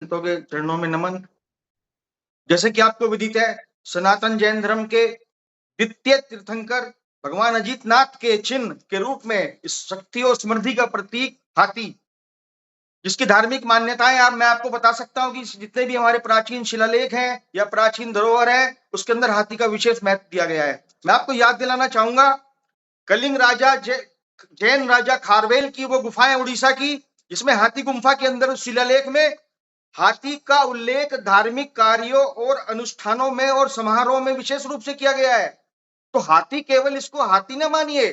संतों के चरणों में नमन। जैसे कि आपको विदित है, सनातन जैन धर्म के द्वितीय तीर्थंकर भगवान अजीत नाथ के चिन्ह के रूप में इस शक्ति और समृद्धि का प्रतीक हाथी, जिसकी धार्मिक मान्यताएं मैं आपको बता सकता हूं कि जितने भी हमारे प्राचीन शिलालेख हैं या प्राचीन धरोहर है, उसके अंदर हाथी का विशेष महत्व दिया गया है। मैं आपको याद दिलाना चाहूंगा, कलिंग राजा जैन राजा खारवेल की वो गुफाएं उड़ीसा की, जिसमें हाथी गुम्फा के अंदर उस शिलालेख में हाथी का उल्लेख धार्मिक कार्यों और अनुष्ठानों में और समारोह में विशेष रूप से किया गया है। तो हाथी, केवल इसको हाथी न मानिए,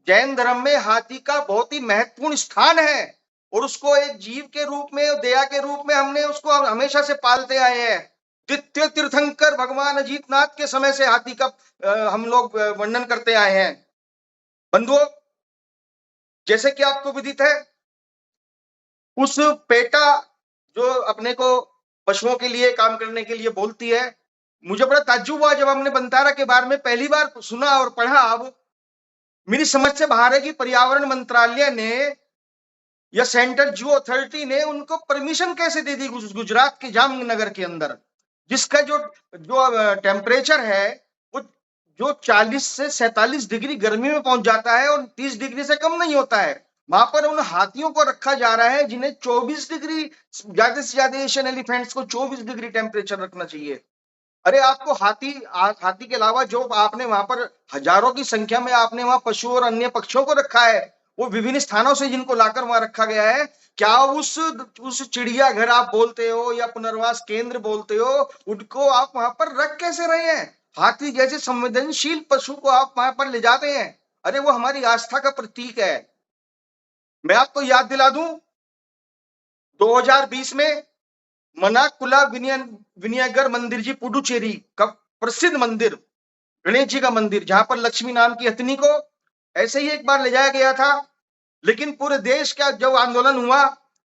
जैन धर्म में हाथी का बहुत ही महत्वपूर्ण स्थान है और उसको एक जीव के रूप में, दया के रूप में हमने उसको हमेशा से पालते आए हैं। द्वितीय तीर्थंकर भगवान अजीतनाथ के समय से हाथी का हम लोग वर्णन करते आए हैं। बंधुओं, जैसे कि आपको विदित है, उस पेटा जो अपने को पशुओं के लिए काम करने के लिए बोलती है, मुझे बड़ा ताज्जुब हुआ जब हमने बंतारा के बारे में पहली बार सुना और पढ़ा। अब मेरी समझ से बाहर है कि पर्यावरण मंत्रालय ने या सेंट्रल जियो अथॉरिटी ने उनको परमिशन कैसे दे दी गुजरात के जामनगर के अंदर, जिसका जो जो टेम्परेचर है वो जो 40 से 47 डिग्री गर्मी में पहुंच जाता है और 30 डिग्री से कम नहीं होता है। वहां पर उन हाथियों को रखा जा रहा है जिन्हें 24 डिग्री, ज्यादा से ज्यादा एशियन एलिफेंट्स को 24 डिग्री टेम्परेचर रखना चाहिए। अरे आपको हाथी के अलावा जो आपने वहां पर हजारों की संख्या में आपने वहां पशु और अन्य पक्षियों को रखा है, वो विभिन्न स्थानों से जिनको लाकर वहां रखा गया है, क्या उस चिड़ियाघर आप बोलते हो या पुनर्वास केंद्र बोलते हो, उनको आप वहां पर रख कैसे रहे हैं? हाथी जैसे संवेदनशील पशु को आप वहां पर ले जाते हैं। अरे वो हमारी आस्था का प्रतीक है। मैं आपको याद दिला दूं, 2020 में मनाकुला विनयगर मंदिर जी, पुडुचेरी का प्रसिद्ध मंदिर, गणेश जी का मंदिर, जहां पर लक्ष्मी नाम की हथनी को ऐसे ही एक बार ले जाया गया था, लेकिन पूरे देश का जब आंदोलन हुआ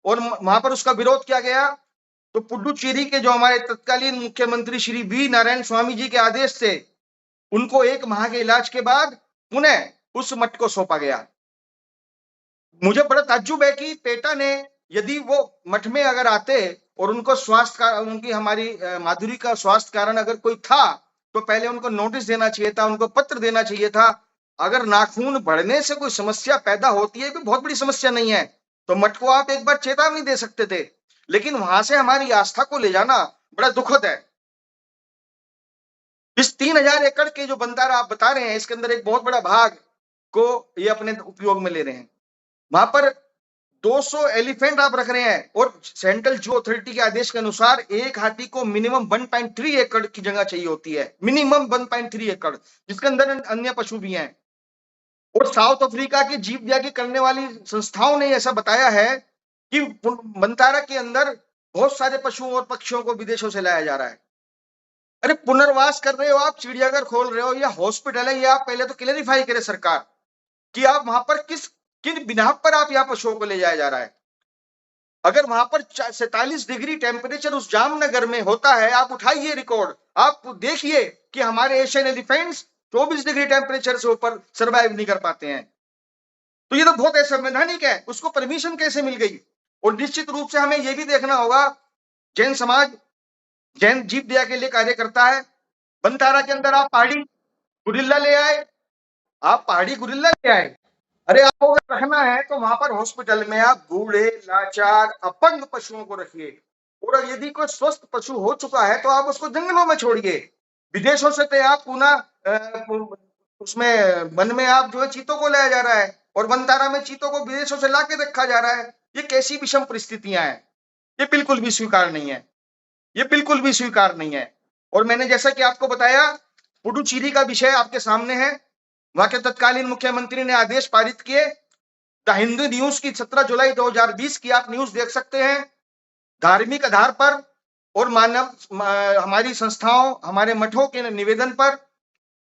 और वहां पर उसका विरोध किया गया, तो पुडुचेरी के जो हमारे तत्कालीन मुख्यमंत्री श्री वी नारायण स्वामी जी के आदेश से उनको 1 माह के इलाज के बाद पुनः उस मठ को सौंपा गया। मुझे बड़ा ताज्जुब है कि पेटा ने, यदि वो मठ में अगर आते और उनको स्वास्थ्य का, उनकी हमारी माधुरी का स्वास्थ्य कारण अगर कोई था, तो पहले उनको नोटिस देना चाहिए था, उनको पत्र देना चाहिए था। अगर नाखून बढ़ने से कोई समस्या पैदा होती है, कोई बहुत बड़ी समस्या नहीं है, तो मठ को आप एक बार चेतावनी दे सकते थे। लेकिन वहां से हमारी आस्था को ले जाना बड़ा दुखद है। इस 3000 एकड़ के जो बंदारा आप बता रहे हैं, इसके अंदर एक बहुत बड़ा भाग को ये अपने उपयोग में ले रहे हैं। वहां पर 200 एलिफेंट आप रख रहे हैं और सेंट्रल जू अथॉरिटी के आदेश के अनुसार एक हाथी को मिनिमम 1.3 एकड़ की जगह चाहिए होती है, मिनिमम 1.3 एकड़, जिसके अंदर अन्य पशु भी हैं। और साउथ अफ्रीका की जीव दया करने वाली संस्थाओं ने ऐसा बताया है कि बंतारा के अंदर बहुत सारे पशुओं और पक्षियों को विदेशों से लाया जा रहा है। अरे पुनर्वास कर रहे हो आप, चिड़ियाघर खोल रहे हो या हॉस्पिटल है, ये आप पहले तो क्लेरिफाई करें सरकार कि आप वहां पर किन बिना पर आप यहाँ पशुओं को ले जाया जा रहा है। अगर वहां पर 47 डिग्री टेम्परेचर उस जामनगर में होता है, आप उठाइए रिकॉर्ड, आप देखिए कि हमारे एशियन एलिफेंट्स 24 डिग्री टेम्परेचर से ऊपर सरवाइव नहीं कर पाते हैं। तो ये तो बहुत असंवैधानिक है। उसको परमिशन कैसे मिल गई? और निश्चित रूप से हमें यह भी देखना होगा, जैन समाज जैन जीव दया के लिए कार्य करता है। बंतारा के अंदर आप पहाड़ी गुरिल्ला ले आए, आप पहाड़ी गुरिल्ला ले आए। अरे आपको अगर रखना है तो वहां पर हॉस्पिटल में आप बूढ़े, लाचार, अपंग पशुओं को रखिए। और यदि कोई स्वस्थ पशु हो चुका है तो आप उसको जंगलों में छोड़िए। विदेशों से तो आप पुनः उसमें वन में आप जो है चीतों को लाया जा रहा है और वनतारा में चीतों को विदेशों से ला के रखा जा रहा है। ये कैसी विषम परिस्थितियां हैं? ये बिल्कुल भी स्वीकार नहीं है, ये बिल्कुल भी स्वीकार नहीं है। और मैंने जैसा कि आपको बताया, पुडुचेरी का विषय आपके सामने है। वहां के तत्कालीन मुख्यमंत्री ने आदेश पारित किए। द हिंदू न्यूज की 17 जुलाई 2020 की आप न्यूज देख सकते हैं। धार्मिक आधार पर और हमारी संस्थाओं, हमारे मठों के निवेदन पर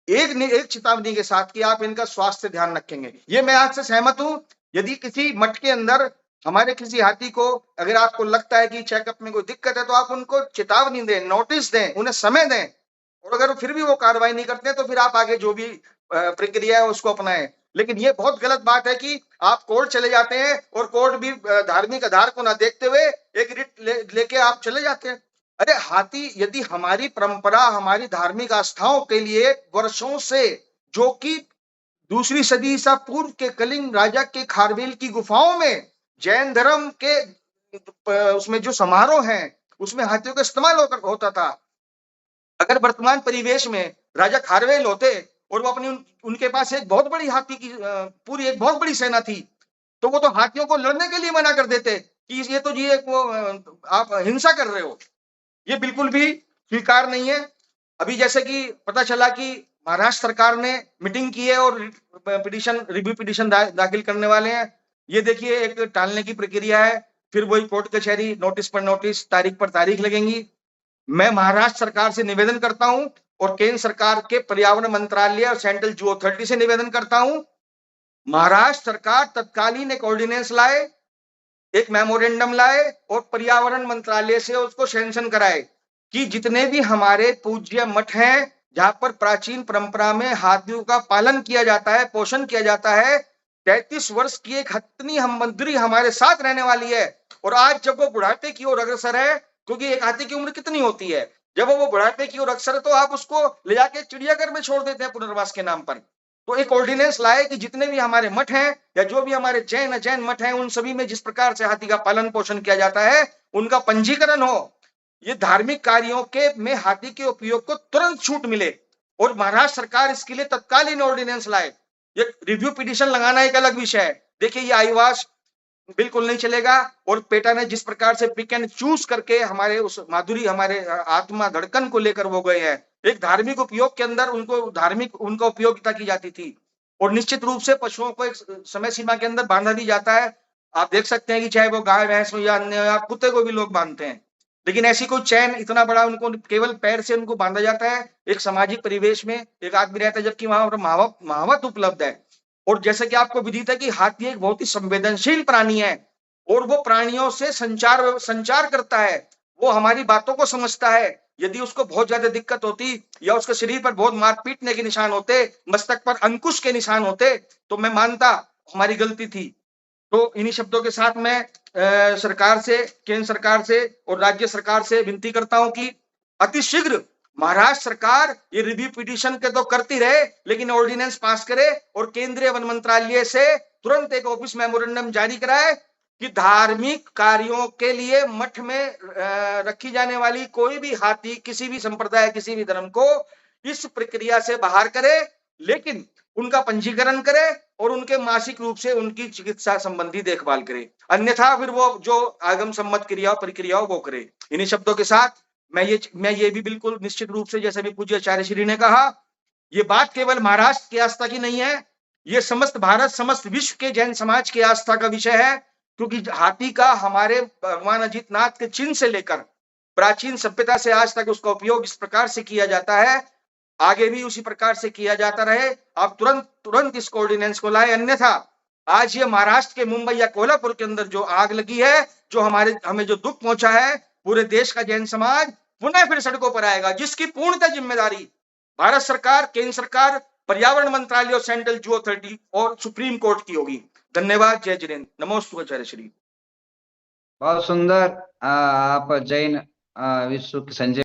एक चेतावनी के साथ कि आप इनका स्वास्थ्य ध्यान रखेंगे। ये मैं आज से सहमत हूं। यदि किसी मठ के अंदर हमारे किसी हाथी को अगर आपको लगता है कि चेकअप में कोई दिक्कत है, तो आप उनको चेतावनी दें, नोटिस दें, उन्हें समय दें। और अगर फिर भी वो कार्रवाई नहीं करते हैं तो फिर आप आगे जो भी प्रक्रिया है उसको अपनाएं। लेकिन ये बहुत गलत बात है कि आप कोर्ट चले जाते हैं और कोर्ट भी धार्मिक आधार को ना देखते हुए एक रिट लेके आप चले जाते हैं। अरे हाथी, यदि हमारी परंपरा, हमारी धार्मिक आस्थाओं के लिए वर्षों से, जो कि दूसरी सदी ईसा पूर्व के कलिंग राजा के खारवेल की गुफाओं में जैन धर्म के उसमें जो समारोह हैं उसमें हाथियों का इस्तेमाल होता था। अगर वर्तमान परिवेश में राजा खारवेल होते और वो अपनी उनके पास एक बहुत बड़ी हाथी की पूरी एक बहुत बड़ी सेना थी, तो वो तो हाथियों को लड़ने के लिए मना कर देते कि ये तो जी एक वो आप हिंसा कर रहे हो। ये बिल्कुल भी स्वीकार नहीं है। अभी जैसे कि पता चला कि महाराष्ट्र सरकार ने मीटिंग की है और रिव्यू पिटीशन दाखिल करने वाले हैं। ये देखिए एक टालने की प्रक्रिया है, फिर वही कोर्ट कचहरी, नोटिस पर नोटिस, तारीख पर तारीख लगेंगी। मैं महाराष्ट्र सरकार से निवेदन करता हूं और केंद्र सरकार के पर्यावरण मंत्रालय और सेंट्रल जू अथॉरिटी से निवेदन करता हूं, महाराष्ट्र सरकार तत्कालीन एक ऑर्डिनेंस लाए, एक मेमोरेंडम लाए और पर्यावरण मंत्रालय से उसको सैंक्शन कराए कि जितने भी हमारे पूज्य मठ हैं जहां पर प्राचीन परंपरा में हाथियों का पालन किया जाता है, पोषण किया जाता है, 33 वर्ष की एक हथनी हम मंदिरी हमारे साथ रहने वाली है, और आज जब वो बुढ़ापे की ओर अग्रसर है, क्योंकि एक हाथी की उम्र कितनी होती है, जब वो बुढ़ापे की ओर अग्रसर है तो आप उसको ले जाके चिड़ियाघर में छोड़ देते हैं पुनर्वास के नाम पर। तो एक ऑर्डिनेंस लाए कि जितने भी हमारे मठ हैं या जो भी हमारे जैन मठ हैं उन सभी में जिस प्रकार से हाथी का पालन पोषण किया जाता है उनका पंजीकरण हो। ये धार्मिक कार्यों के में हाथी के उपयोग को तुरंत छूट मिले और महाराष्ट्र सरकार इसके लिए तत्कालीन ऑर्डिनेंस लाए। ये रिव्यू पिटीशन लगाना एक अलग विषय है। देखिए ये आईवास बिल्कुल नहीं चलेगा और पेटा ने जिस प्रकार से पिक एंड चूज करके हमारे उस माधुरी, हमारे आत्मा धड़कन को लेकर वो गए हैं, एक धार्मिक उपयोग के अंदर उनको धार्मिक उनका उपयोगिता की जाती थी और निश्चित रूप से पशुओं को एक समय सीमा के अंदर बांधा दी जाता है। आप देख सकते हैं कि चाहे वो गाय भैंस हो या अन्य या कुत्ते को भी लोग बांधते हैं, लेकिन ऐसी कोई चैन इतना बड़ा उनको केवल पैर से उनको बांधा जाता है। एक सामाजिक परिवेश में एक आदमी रहता है जबकि वहां पर महावत उपलब्ध है। और जैसे कि आपको विदित है कि हाथी एक बहुत ही संवेदनशील प्राणी है और वो प्राणियों से संचार करता है, वो हमारी बातों को समझता है। यदि उसको बहुत ज्यादा दिक्कत होती या उसके शरीर पर बहुत मार पीटने के निशान होते, मस्तक पर अंकुश के निशान होते, तो मैं मानता हमारी गलती थी। तो इन्हीं शब्दों के साथ मैं सरकार से, केंद्र सरकार से और राज्य सरकार से विनती करता हूं कि अतिशीघ्र महाराष्ट्र सरकार ये रिव्यू पिटीशन के तो करती रहे, लेकिन ऑर्डिनेंस पास करे और केंद्रीय वन मंत्रालय से तुरंत एक ऑफिस मेमोरेंडम जारी कराए कि धार्मिक कार्यों के लिए मठ में रखी जाने वाली कोई भी हाथी किसी भी संप्रदाय, किसी भी धर्म को इस प्रक्रिया से बाहर करे, लेकिन उनका पंजीकरण करे और उनके मासिक रूप से उनकी चिकित्सा संबंधी देखभाल करे, अन्यथा फिर वो जो आगम सम्मत क्रिया प्रक्रिया वो करे। इन्हीं शब्दों के साथ मैं ये भी बिल्कुल निश्चित रूप से, जैसे भी पूज्य आचार्य श्री ने कहा, ये बात केवल महाराष्ट्र की आस्था की नहीं है, ये समस्त भारत, समस्त विश्व के जैन समाज की आस्था का विषय है, क्योंकि हाथी का हमारे भगवान अजितनाथ के चिन्ह से लेकर प्राचीन सभ्यता से आज तक उसका उपयोग इस प्रकार से किया जाता है, आगे भी उसी प्रकार से किया जाता रहे। आप तुरंत इस ऑर्डिनेंस को लाए, अन्यथा आज ये महाराष्ट्र के मुंबई या कोल्हापुर के अंदर जो आग लगी है, जो हमें जो दुख पहुंचा है, पूरे देश का जैन समाज पुनः फिर सड़कों पर आएगा, जिसकी पूर्णतः जिम्मेदारी भारत सरकार, केंद्र सरकार, पर्यावरण मंत्रालय और सेंट्रल जू अथॉरिटी और सुप्रीम कोर्ट की होगी। धन्यवाद। जय जिनेन्द्र। नमोस्तु आचार्य श्री। बहुत सुंदर। आप जैन विश्व संजय